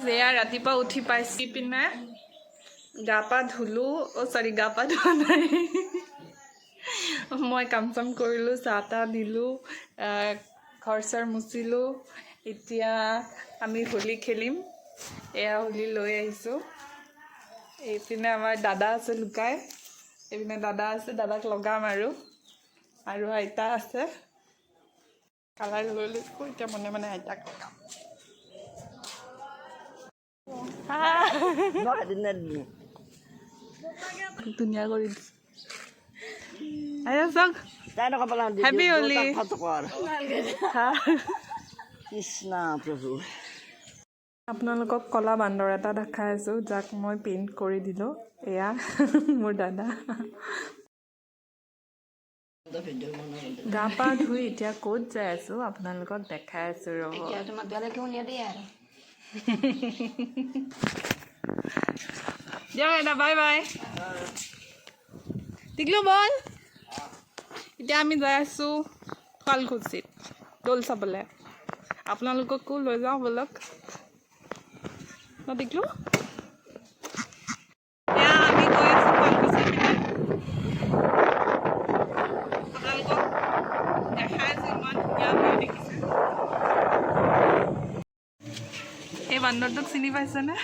যেয়া ৰাতিপুৱা উঠি পাইছি পিনে গা পা ধুলো সৰি গা পা ধোৱা নাই মই কাম চাম কৰিলো চাহ তাহ দিলো ঘৰ চৰ মুচিলো এতিয়া আমি হোলি খেলিম এয়া হোলি লৈ আহিছো এইপিনে আমাৰ দাদা আছে লুকাই এইপিনে দাদা আছে দাদাক লগাম আৰু আইতা আছে কালাৰ লৈ লৈছো এতিয়া মনে মনে আইতাক লগাম ধুনীয়া কৰি দিছে হেপী হোলি কৃষ্ণ প্ৰভু আপোনালোকক কলা বান্দৰ এটা দেখাই আছো যাক মই পেইণ্ট কৰি দিলো এয়া মোৰ দাদা গা পা ধুই এতিয়া ক'ত যাই আছো আপোনালোকক দেখাই আছো ৰ'ব দিয়া এটা বাই বাই টিকলু বল এতিয়া আমি যাই আছো শুৱালকুছিত দৌল চাবলৈ আপোনালোককো লৈ যাওঁ বলক ন টিকলু এয়া আমি গৈ আছো শুৱালকুছিত আপোনালোকক দেখাই আছো ইমান ধুনীয়া ভিউ দেখিছে এই বান্দৰটোক চিনি পাইছেনে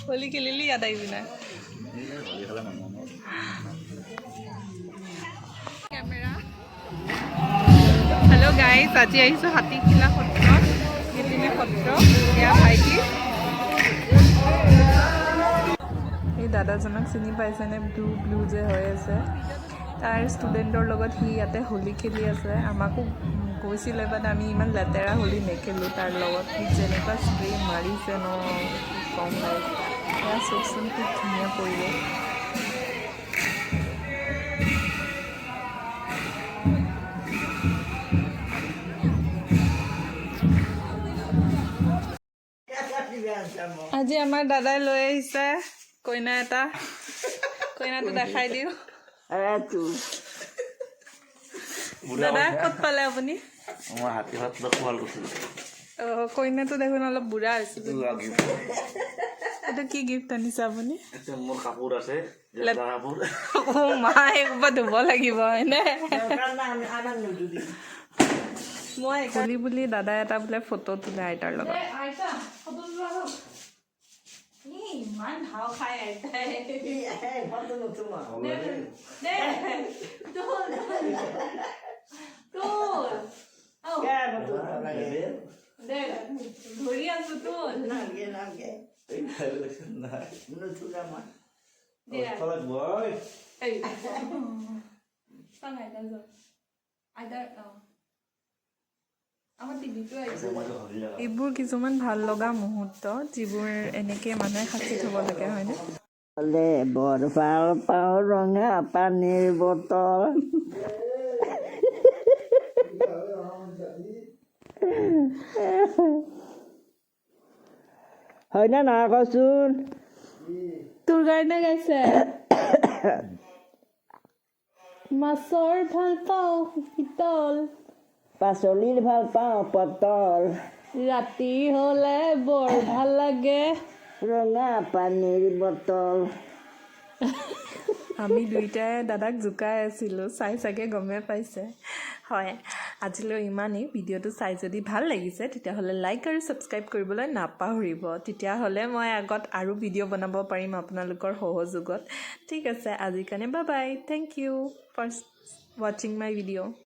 হোলি খেলিলি ইয়াত আহিবি না কেমেৰা হেল্ল' গাইজ আজি আহিছোঁ হাতীখিলা সত্ৰ সেইপিনে সত্ৰ এয়া ভাইটি এই দাদাজনক চিনি পাইছেনে ব্লু যে হৈ আছে তাৰ ষ্টুডেণ্টৰ লগত সি ইয়াতে হোলী খেলি আছে আমাকো কৈছিলে বাট আমি ইমান লেতেৰা হোলী নেখেলোঁ তাৰ লগত সি যেনেকুৱা স্প্ৰে মাৰিছে ন কম লাইফ এয়া চকচোন খুব ধুনীয়া পৰিৱেশ আজি আমাৰ দাদাই লৈ আহিছে কইনা এটা কইনাটো দেখাই দিওঁ দাদা ক'ত পালে আপুনি কইনাটো দেখোন অলপ বুঢ়া হৈছে এইটো কি গিফ্ট আনিছে আপুনি মোৰ কাপোৰ আছে মায়ে ক'ৰবাত ধুব লাগিব হয়নে মই হোলী বুলি দাদাই এটা বোলে ফটো তোলে আইতাৰ লগত ইমান ভাও খাই ধৰি আছো তোৰ এইবোৰ কিছুমান ভাল লগা মুহূৰ্ত যিবোৰ এনেকে মানুহে সাঁচি থব লাগে হয়নে বৰ ভাল পাওঁ ৰঙা পানীৰ বটল হয়নে নহয় কচোন তোৰ কাৰণে গাইছে মাছৰ ভাল পাওঁ পিতল পাচলিৰ ভাল পাওঁ পটল ৰাতি হলে বৰ ভাল লাগে ৰঙা পানীৰ বটল আমি দুইটাই দাদাক জোকাই আছিলোঁ চাই চাগে গমেই পাইছে হয় আজিলৈ ইমানেই ভিডিঅ'টো চাই যদি ভাল লাগিছে তেতিয়াহ'লে লাইক আৰু ছাবস্ক্ৰাইব কৰিবলৈ নাপাহৰিব তেতিয়াহ'লে মই আগত আৰু ভিডিঅ' বনাব পাৰিম আপোনালোকৰ সহযোগত ঠিক আছে আজিৰ কাৰণে bye bye thank you for ৱাচিং মাই ভিডিঅ'